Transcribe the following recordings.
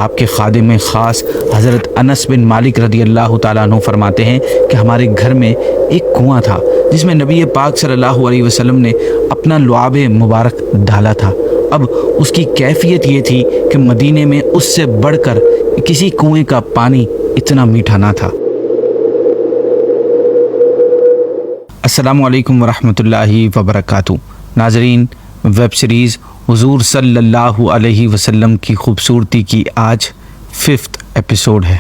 آپ کے خادم خاص حضرت انس بن مالک رضی اللہ تعالیٰ عنہ فرماتے ہیں کہ ہمارے گھر میں ایک کنواں تھا جس میں نبی پاک صلی اللہ علیہ وسلم نے اپنا لعاب مبارک ڈالا تھا۔ اب اس کی کیفیت یہ تھی کہ مدینے میں اس سے بڑھ کر کسی کنویں کا پانی اتنا میٹھا نہ تھا۔ السلام علیکم ورحمۃ اللہ وبرکاتہ۔ ناظرین، ویب سیریز حضور صلی اللہ علیہ وسلم کی خوبصورتی کی آج 5th ایپیسوڈ ہے۔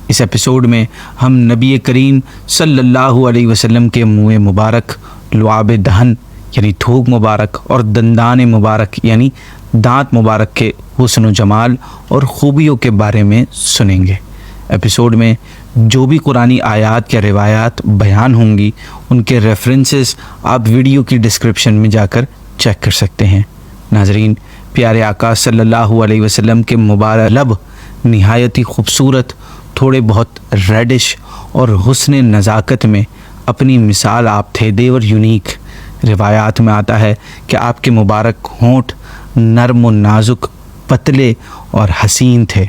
اس ایپیسوڈ میں ہم نبی کریم صلی اللہ علیہ وسلم کے منہ مبارک، لعاب دہن یعنی تھوک مبارک اور دندان مبارک یعنی دانت مبارک کے حسن و جمال اور خوبیوں کے بارے میں سنیں گے۔ ایپیسوڈ میں جو بھی قرآنی آیات یا روایات بیان ہوں گی ان کے ریفرنسز آپ ویڈیو کی ڈسکرپشن میں جا کر چیک کر سکتے ہیں۔ ناظرین، پیارے آقا صلی اللہ علیہ وسلم کے مبارک لب نہایت ہی خوبصورت، تھوڑے بہت ریڈش اور حسن نزاکت میں اپنی مثال آپ تھے، دیور یونیک۔ روایات میں آتا ہے کہ آپ کے مبارک ہونٹ نرم و نازک، پتلے اور حسین تھے۔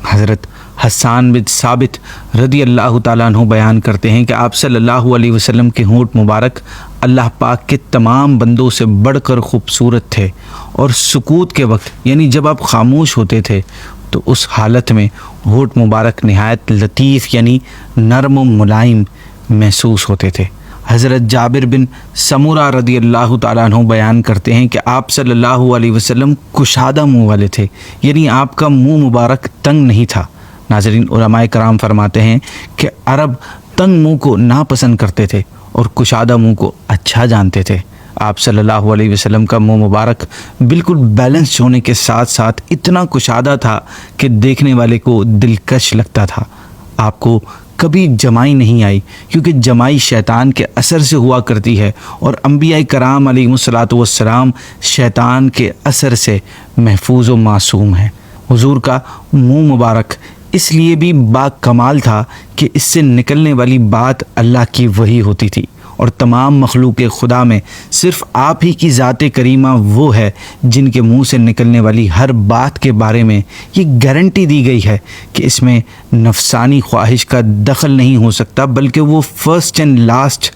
حضرت حسان بن ثابت رضی اللہ تعالیٰ عنہ بیان کرتے ہیں کہ آپ صلی اللہ علیہ وسلم کے ہونٹ مبارک اللہ پاک کے تمام بندوں سے بڑھ کر خوبصورت تھے، اور سکوت کے وقت یعنی جب آپ خاموش ہوتے تھے تو اس حالت میں ہونٹ مبارک نہایت لطیف یعنی نرم و ملائم محسوس ہوتے تھے۔ حضرت جابر بن سمورہ رضی اللہ تعالیٰ عنہ بیان کرتے ہیں کہ آپ صلی اللہ علیہ وسلم کشادہ منہ والے تھے، یعنی آپ کا منہ مبارک تنگ نہیں تھا۔ ناظرین، علماء کرام فرماتے ہیں کہ عرب تنگ منہ کو ناپسند کرتے تھے اور کشادہ منہ کو اچھا جانتے تھے۔ آپ صلی اللہ علیہ وسلم کا منہ مبارک بالکل بیلنس ہونے کے ساتھ ساتھ اتنا کشادہ تھا کہ دیکھنے والے کو دلکش لگتا تھا۔ آپ کو کبھی جمائی نہیں آئی، کیونکہ جمائی شیطان کے اثر سے ہوا کرتی ہے، اور انبیاء کرام علیہم الصلاۃ والسلام شیطان کے اثر سے محفوظ و معصوم ہیں۔ حضور کا منہ مبارک اس لیے بھی با کمال تھا کہ اس سے نکلنے والی بات اللہ کی وحی ہوتی تھی، اور تمام مخلوق خدا میں صرف آپ ہی کی ذات کریمہ وہ ہے جن کے منہ سے نکلنے والی ہر بات کے بارے میں یہ گارنٹی دی گئی ہے کہ اس میں نفسانی خواہش کا دخل نہیں ہو سکتا، بلکہ وہ فرسٹ اینڈ لاسٹ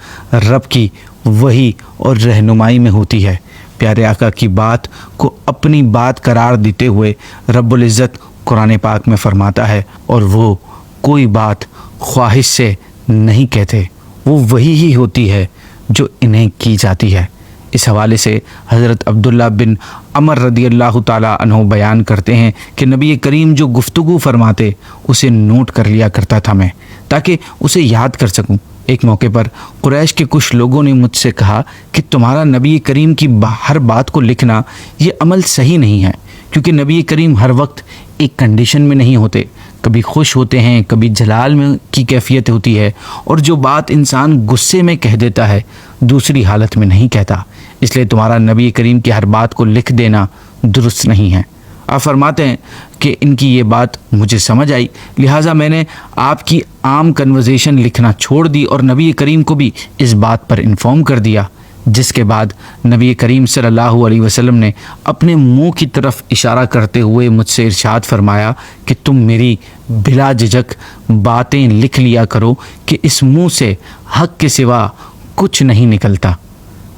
رب کی وحی اور رہنمائی میں ہوتی ہے۔ پیارے آقا کی بات کو اپنی بات قرار دیتے ہوئے رب العزت قرآن پاک میں فرماتا ہے، اور وہ کوئی بات خواہش سے نہیں کہتے، وہ وہی ہی ہوتی ہے جو انہیں کی جاتی ہے۔ اس حوالے سے حضرت عبداللہ بن عمر رضی اللہ تعالیٰ عنہ بیان کرتے ہیں کہ نبی کریم جو گفتگو فرماتے اسے نوٹ کر لیا کرتا تھا میں، تاکہ اسے یاد کر سکوں۔ ایک موقع پر قریش کے کچھ لوگوں نے مجھ سے کہا کہ تمہارا نبی کریم کی ہر بات کو لکھنا یہ عمل صحیح نہیں ہے، کیونکہ نبی کریم ہر وقت ایک کنڈیشن میں نہیں ہوتے، کبھی خوش ہوتے ہیں، کبھی جلال میں کی کیفیت ہوتی ہے، اور جو بات انسان غصے میں کہہ دیتا ہے دوسری حالت میں نہیں کہتا، اس لیے تمہارا نبی کریم کی ہر بات کو لکھ دینا درست نہیں ہے۔ آپ فرماتے ہیں کہ ان کی یہ بات مجھے سمجھ آئی، لہٰذا میں نے آپ کی عام کنورزیشن لکھنا چھوڑ دی اور نبی کریم کو بھی اس بات پر انفارم کر دیا، جس کے بعد نبی کریم صلی اللہ علیہ وسلم نے اپنے منہ کی طرف اشارہ کرتے ہوئے مجھ سے ارشاد فرمایا کہ تم میری بلا جھجک باتیں لکھ لیا کرو کہ اس منہ سے حق کے سوا کچھ نہیں نکلتا۔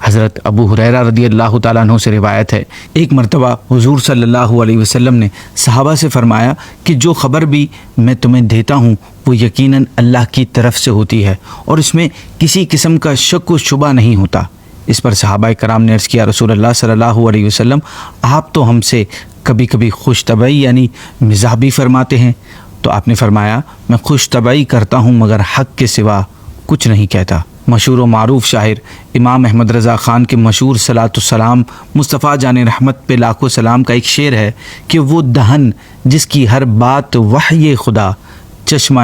حضرت ابو ہریرہ رضی اللہ تعالیٰ عنہ سے روایت ہے، ایک مرتبہ حضور صلی اللہ علیہ وسلم نے صحابہ سے فرمایا کہ جو خبر بھی میں تمہیں دیتا ہوں وہ یقیناً اللہ کی طرف سے ہوتی ہے، اور اس میں کسی قسم کا شک و شبہ نہیں ہوتا۔ اس پر صحابہ کرام نے عرض کیا، رسول اللہ صلی اللہ علیہ وسلم، آپ تو ہم سے کبھی کبھی خوش طبعی یعنی مزاح بھی فرماتے ہیں۔ تو آپ نے فرمایا، میں خوش طبعی کرتا ہوں مگر حق کے سوا کچھ نہیں کہتا۔ مشہور و معروف شاعر امام احمد رضا خان کے مشہور صلاۃ السلام مصطفیٰ جان رحمت پہ لاکھوں سلام کا ایک شعر ہے کہ وہ دہن جس کی ہر بات وحی خدا، چشمہ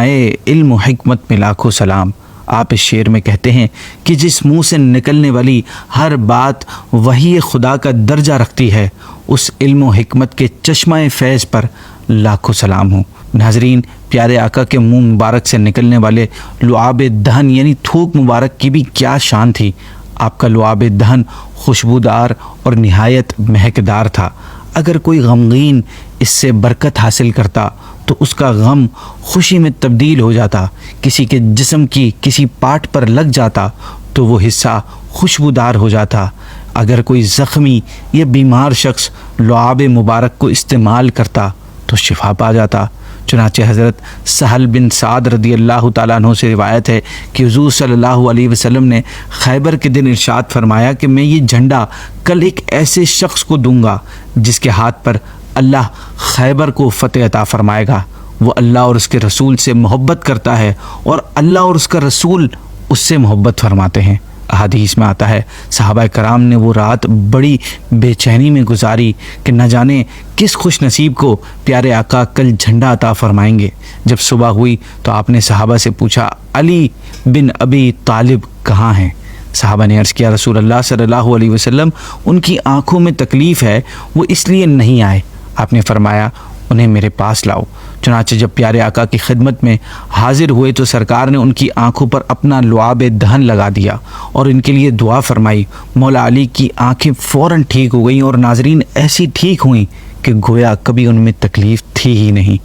علم و حکمت میں لاکھوں سلام۔ آپ اس شعر میں کہتے ہیں کہ جس منہ سے نکلنے والی ہر بات وحی خدا کا درجہ رکھتی ہے، اس علم و حکمت کے چشمہ فیض پر لاکھوں سلام ہوں۔ ناظرین، پیارے آقا کے منہ مبارک سے نکلنے والے لعاب دہن یعنی تھوک مبارک کی بھی کیا شان تھی۔ آپ کا لعاب دہن خوشبودار اور نہایت مہکدار تھا۔ اگر کوئی غمگین اس سے برکت حاصل کرتا تو اس کا غم خوشی میں تبدیل ہو جاتا، کسی کے جسم کی کسی پارٹ پر لگ جاتا تو وہ حصہ خوشبودار ہو جاتا، اگر کوئی زخمی یا بیمار شخص لعاب مبارک کو استعمال کرتا تو شفا پا جاتا۔ چنانچہ حضرت سہل بن سعد رضی اللہ تعالیٰ عنہ سے روایت ہے کہ حضور صلی اللہ علیہ وسلم نے خیبر کے دن ارشاد فرمایا کہ میں یہ جھنڈا کل ایک ایسے شخص کو دوں گا جس کے ہاتھ پر اللہ خیبر کو فتح عطا فرمائے گا، وہ اللہ اور اس کے رسول سے محبت کرتا ہے اور اللہ اور اس کا رسول اس سے محبت فرماتے ہیں۔ احادیث میں آتا ہے صحابہ کرام نے وہ رات بڑی بے چینی میں گزاری کہ نہ جانے کس خوش نصیب کو پیارے آقا کل جھنڈا عطا فرمائیں گے۔ جب صبح ہوئی تو آپ نے صحابہ سے پوچھا علی بن ابی طالب کہاں ہیں؟ صحابہ نے عرض کیا رسول اللہ صلی اللہ علیہ وسلم ان کی آنکھوں میں تکلیف ہے، وہ اس لیے نہیں آئے۔ آپ نے فرمایا انہیں میرے پاس لاؤ۔ چنانچہ جب پیارے آقا کی خدمت میں حاضر ہوئے تو سرکار نے ان کی آنکھوں پر اپنا لعاب دہن لگا دیا اور ان کے لیے دعا فرمائی۔ مولا علی کی آنکھیں فوراً ٹھیک ہو گئیں اور ناظرین ایسی ٹھیک ہوئیں کہ گویا کبھی ان میں تکلیف تھی ہی نہیں۔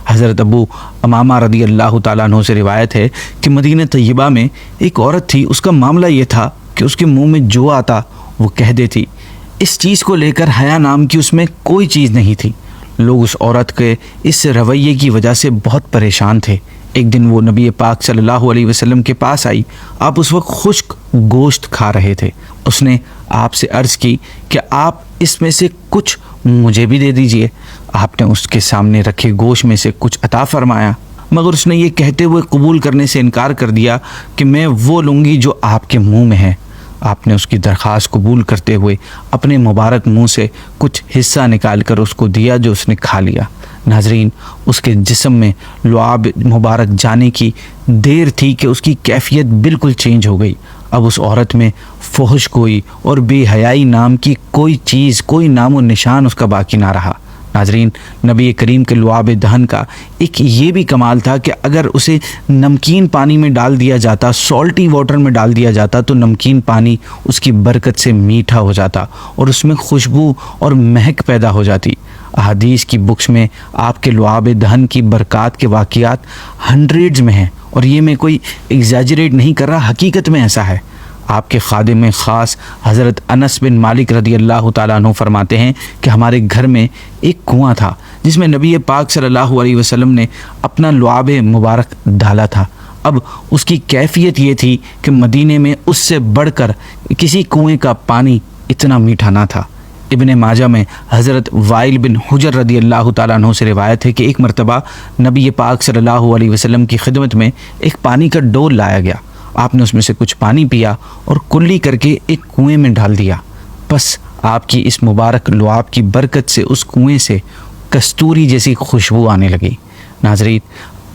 حضرت ابو امامہ رضی اللہ تعالیٰ عنہ سے روایت ہے کہ مدینہ طیبہ میں ایک عورت تھی، اس کا معاملہ یہ تھا کہ اس کے منہ میں جو آتا وہ کہہ دیتی، اس چیز کو لے کر حیا نام کی اس میں کوئی چیز نہیں تھی۔ لوگ اس عورت کے اس رویے کی وجہ سے بہت پریشان تھے۔ ایک دن وہ نبی پاک صلی اللہ علیہ وسلم کے پاس آئی، آپ اس وقت خشک گوشت کھا رہے تھے۔ اس نے آپ سے عرض کی کہ آپ اس میں سے کچھ مجھے بھی دے دیجئے۔ آپ نے اس کے سامنے رکھے گوشت میں سے کچھ عطا فرمایا، مگر اس نے یہ کہتے ہوئے قبول کرنے سے انکار کر دیا کہ میں وہ لوں گی جو آپ کے منہ میں ہے۔ آپ نے اس کی درخواست قبول کرتے ہوئے اپنے مبارک منہ سے کچھ حصہ نکال کر اس کو دیا جو اس نے کھا لیا۔ ناظرین، اس کے جسم میں لعاب مبارک جانے کی دیر تھی کہ اس کی کیفیت بالکل چینج ہو گئی۔ اب اس عورت میں فحش گوئی اور بے حیائی نام کی کوئی چیز، کوئی نام و نشان اس کا باقی نہ رہا۔ ناظرین، نبی کریم کے لعاب دہن کا ایک یہ بھی کمال تھا کہ اگر اسے نمکین پانی میں ڈال دیا جاتا، سالٹی واٹر میں ڈال دیا جاتا تو نمکین پانی اس کی برکت سے میٹھا ہو جاتا اور اس میں خوشبو اور مہک پیدا ہو جاتی۔ احادیث کی بکس میں آپ کے لعاب دہن کی برکات کے واقعات ہنڈریڈز میں ہیں، اور یہ میں کوئی ایگزیجریٹ نہیں کر رہا، حقیقت میں ایسا ہے۔ آپ کے خادم خاص حضرت انس بن مالک رضی اللہ تعالیٰ عنہ فرماتے ہیں کہ ہمارے گھر میں ایک کنواں تھا جس میں نبی پاک صلی اللہ علیہ وسلم نے اپنا لعاب مبارک ڈالا تھا۔ اب اس کی کیفیت یہ تھی کہ مدینے میں اس سے بڑھ کر کسی کنویں کا پانی اتنا میٹھا نہ تھا۔ ابن ماجہ میں حضرت وائل بن حجر رضی اللہ تعالیٰ عنہ سے روایت ہے کہ ایک مرتبہ نبی پاک صلی اللہ علیہ وسلم کی خدمت میں ایک پانی کا ڈول لایا گیا۔ آپ نے اس میں سے کچھ پانی پیا اور کلی کر کے ایک کنویں میں ڈال دیا۔ بس آپ کی اس مبارک لعاب کی برکت سے اس کنویں سے کستوری جیسی خوشبو آنے لگی۔ ناظرین،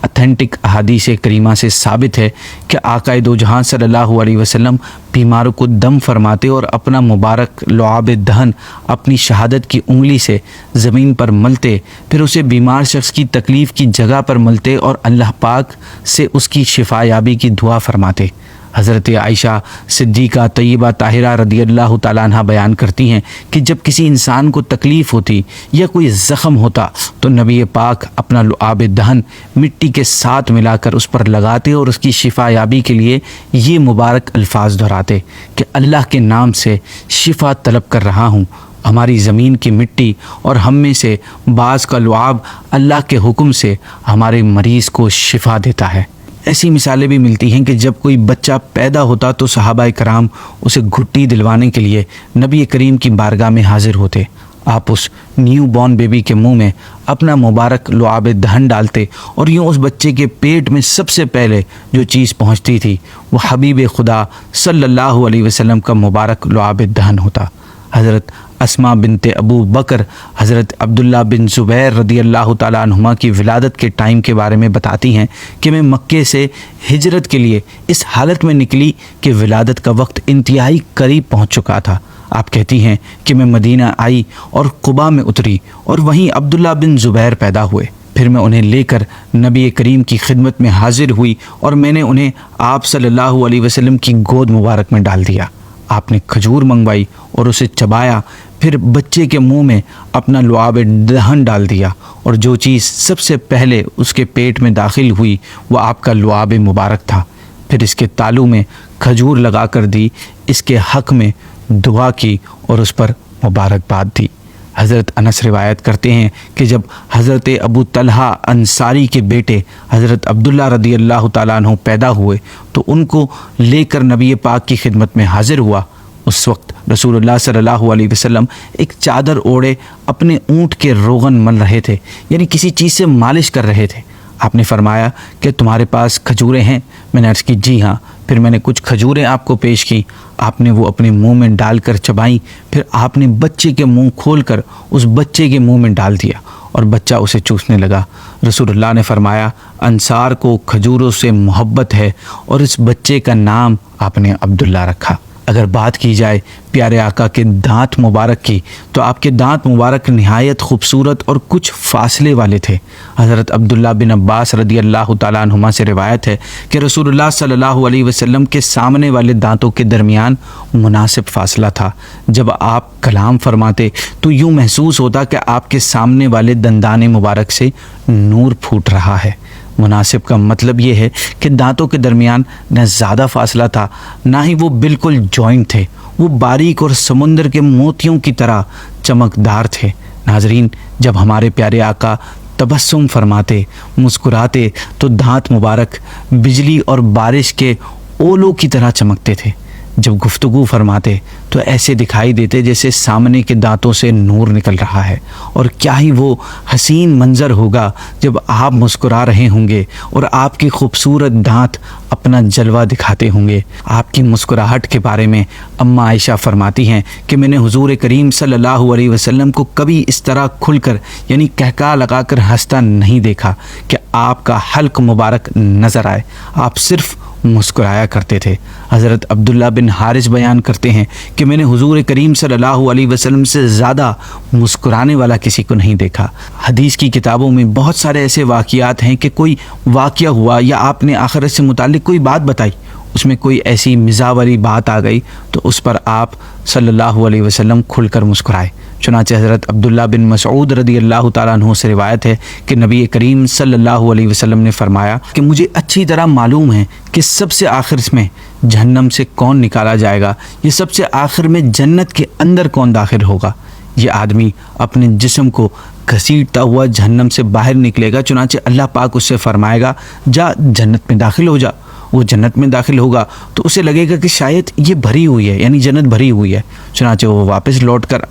اتھینٹک احادیث کریمہ سے ثابت ہے کہ آقا دو جہاں صلی اللہ علیہ وسلم بیماروں کو دم فرماتے اور اپنا مبارک لعاب دہن اپنی شہادت کی انگلی سے زمین پر ملتے، پھر اسے بیمار شخص کی تکلیف کی جگہ پر ملتے اور اللہ پاک سے اس کی شفا یابی کی دعا فرماتے۔ حضرت عائشہ صدیقہ طیبہ طاہرہ رضی اللہ تعالیٰ عنہ بیان کرتی ہیں کہ جب کسی انسان کو تکلیف ہوتی یا کوئی زخم ہوتا تو نبی پاک اپنا لعاب دہن مٹی کے ساتھ ملا کر اس پر لگاتے اور اس کی شفا یابی کے لیے یہ مبارک الفاظ دہراتے کہ اللہ کے نام سے شفا طلب کر رہا ہوں۔ ہماری زمین کی مٹی اور ہم میں سے بعض کا لعاب اللہ کے حکم سے ہمارے مریض کو شفا دیتا ہے۔ ایسی مثالیں بھی ملتی ہیں کہ جب کوئی بچہ پیدا ہوتا تو صحابہ کرام اسے گھٹی دلوانے کے لیے نبی کریم کی بارگاہ میں حاضر ہوتے۔ آپ اس نیو بورن بیبی کے منہ میں اپنا مبارک لعاب دہن ڈالتے اور یوں اس بچے کے پیٹ میں سب سے پہلے جو چیز پہنچتی تھی وہ حبیب خدا صلی اللہ علیہ وسلم کا مبارک لعاب دہن ہوتا۔ حضرت اسماء بنت ابو بکر حضرت عبداللہ بن زبیر رضی اللہ تعالیٰ عنہما کی ولادت کے ٹائم کے بارے میں بتاتی ہیں کہ میں مکے سے ہجرت کے لیے اس حالت میں نکلی کہ ولادت کا وقت انتہائی قریب پہنچ چکا تھا۔ آپ کہتی ہیں کہ میں مدینہ آئی اور قباء میں اتری اور وہیں عبداللہ بن زبیر پیدا ہوئے۔ پھر میں انہیں لے کر نبی کریم کی خدمت میں حاضر ہوئی اور میں نے انہیں آپ صلی اللہ علیہ وسلم کی گود مبارک میں ڈال دیا۔ آپ نے کھجور منگوائی اور اسے چبایا۔ پھر بچے کے منہ میں اپنا لعاب دہن ڈال دیا، اور جو چیز سب سے پہلے اس کے پیٹ میں داخل ہوئی وہ آپ کا لعاب مبارک تھا۔ پھر اس کے تالو میں کھجور لگا کر دی، اس کے حق میں دعا کی اور اس پر مبارکباد دی۔ حضرت انس روایت کرتے ہیں کہ جب حضرت ابو طلحہ انصاری کے بیٹے حضرت عبداللہ رضی اللہ تعالیٰ عنہ پیدا ہوئے تو ان کو لے کر نبی پاک کی خدمت میں حاضر ہوا۔ اس وقت رسول اللہ صلی اللہ علیہ وسلم ایک چادر اوڑھے اپنے اونٹ کے روغن مل رہے تھے، یعنی کسی چیز سے مالش کر رہے تھے۔ آپ نے فرمایا کہ تمہارے پاس کھجوریں ہیں؟ میں نے عرض کی جی ہاں۔ پھر میں نے کچھ کھجوریں آپ کو پیش کی، آپ نے وہ اپنے منہ میں ڈال کر چبائیں، پھر آپ نے بچے کے منہ کھول کر اس بچے کے منہ میں ڈال دیا اور بچہ اسے چوسنے لگا۔ رسول اللہ نے فرمایا انصار کو کھجوروں سے محبت ہے، اور اس بچے کا نام آپ نے عبداللہ رکھا۔ اگر بات کی جائے پیارے آقا کے دانت مبارک کی تو آپ کے دانت مبارک نہایت خوبصورت اور کچھ فاصلے والے تھے۔ حضرت عبداللہ بن عباس رضی اللہ تعالیٰ عنہما سے روایت ہے کہ رسول اللہ صلی اللہ علیہ وسلم کے سامنے والے دانتوں کے درمیان مناسب فاصلہ تھا۔ جب آپ کلام فرماتے تو یوں محسوس ہوتا کہ آپ کے سامنے والے دندان مبارک سے نور پھوٹ رہا ہے۔ مناسب کا مطلب یہ ہے کہ دانتوں کے درمیان نہ زیادہ فاصلہ تھا، نہ ہی وہ بالکل جوائنٹ تھے، وہ باریک اور سمندر کے موتیوں کی طرح چمکدار تھے۔ ناظرین، جب ہمارے پیارے آقا تبسم فرماتے، مسکراتے تو دانت مبارک بجلی اور بارش کے اولوں کی طرح چمکتے تھے۔ جب گفتگو فرماتے تو ایسے دکھائی دیتے جیسے سامنے کے دانتوں سے نور نکل رہا ہے۔ اور کیا ہی وہ حسین منظر ہوگا جب آپ مسکرا رہے ہوں گے اور آپ کی خوبصورت دانت اپنا جلوہ دکھاتے ہوں گے۔ آپ کی مسکراہٹ کے بارے میں اماں عائشہ فرماتی ہیں کہ میں نے حضور کریم صلی اللہ علیہ وسلم کو کبھی اس طرح کھل کر یعنی کہکا لگا کر ہنستا نہیں دیکھا کہ آپ کا حلق مبارک نظر آئے، آپ صرف مسکرایا کرتے تھے۔ حضرت عبداللہ بن حارث بیان کرتے ہیں کہ میں نے حضور کریم صلی اللہ علیہ وسلم سے زیادہ مسکرانے والا کسی کو نہیں دیکھا۔ حدیث کی کتابوں میں بہت سارے ایسے واقعات ہیں کہ کوئی واقعہ ہوا یا آپ نے آخرت سے متعلق کوئی بات بتائی، اس میں کوئی ایسی مزاح والی بات آ گئی تو اس پر آپ صلی اللہ علیہ وسلم کھل کر مسکرائے۔ چنانچہ حضرت عبداللہ بن مسعود رضی اللہ تعالیٰ عنہ سے روایت ہے کہ نبی کریم صلی اللہ علیہ وسلم نے فرمایا کہ مجھے اچھی طرح معلوم ہے کہ سب سے آخر میں جہنم سے کون نکالا جائے گا، یہ سب سے آخر میں جنت کے اندر کون داخل ہوگا۔ یہ آدمی اپنے جسم کو گھسیٹتا ہوا جہنم سے باہر نکلے گا، چنانچہ اللہ پاک اس سے فرمائے گا جا جنت میں داخل ہو جا۔ وہ جنت میں داخل ہوگا تو اسے لگے گا کہ شاید یہ بھری ہوئی ہے، یعنی جنت بھری ہوئی ہے، چنانچہ وہ واپس لوٹ کر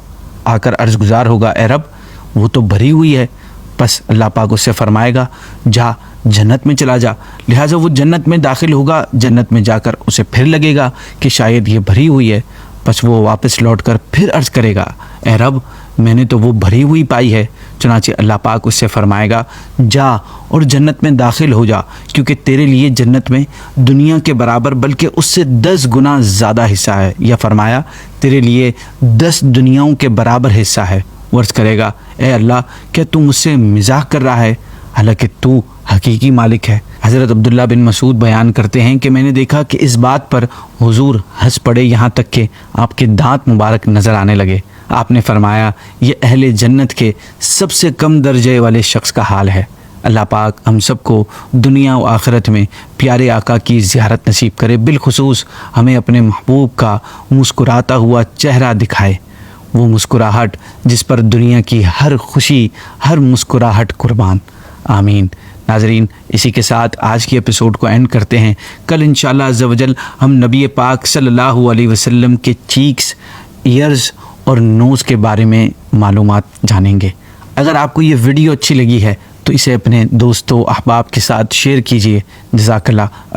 آ کر عرض گزار ہوگا اے رب وہ تو بھری ہوئی ہے۔ بس اللہ پاک اس سے فرمائے گا جا جنت میں چلا جا۔ لہٰذا وہ جنت میں داخل ہوگا، جنت میں جا کر اسے پھر لگے گا کہ شاید یہ بھری ہوئی ہے، بس وہ واپس لوٹ کر پھر عرض کرے گا اے رب میں نے تو وہ بھری ہوئی پائی ہے۔ چنانچہ اللہ پاک اس سے فرمائے گا جا اور جنت میں داخل ہو جا، کیونکہ تیرے لیے جنت میں دنیا کے برابر بلکہ اس سے 10 گنا زیادہ حصہ ہے، یا فرمایا تیرے لیے 10 دنیاؤں کے برابر حصہ ہے۔ وہ عرض کرے گا اے اللہ کیا تو مجھ سے مزاح کر رہا ہے، حالانکہ تو حقیقی مالک ہے۔ حضرت عبداللہ بن مسعود بیان کرتے ہیں کہ میں نے دیکھا کہ اس بات پر حضور ہنس پڑے، یہاں تک کہ آپ کے دانت مبارک نظر آنے لگے۔ آپ نے فرمایا یہ اہل جنت کے سب سے کم درجے والے شخص کا حال ہے۔ اللہ پاک ہم سب کو دنیا و آخرت میں پیارے آقا کی زیارت نصیب کرے، بالخصوص ہمیں اپنے محبوب کا مسکراتا ہوا چہرہ دکھائے، وہ مسکراہٹ جس پر دنیا کی ہر خوشی، ہر مسکراہٹ قربان۔ آمین۔ ناظرین، اسی کے ساتھ آج کی ایپیسوڈ کو اینڈ کرتے ہیں۔ کل انشاءاللہ عز و جل ہم نبی پاک صلی اللہ علیہ وسلم کے چیکس، ایئرز اور نوز کے بارے میں معلومات جانیں گے۔ اگر آپ کو یہ ویڈیو اچھی لگی ہے تو اسے اپنے دوستوں احباب کے ساتھ شیئر کیجیے۔ جزاک اللہ۔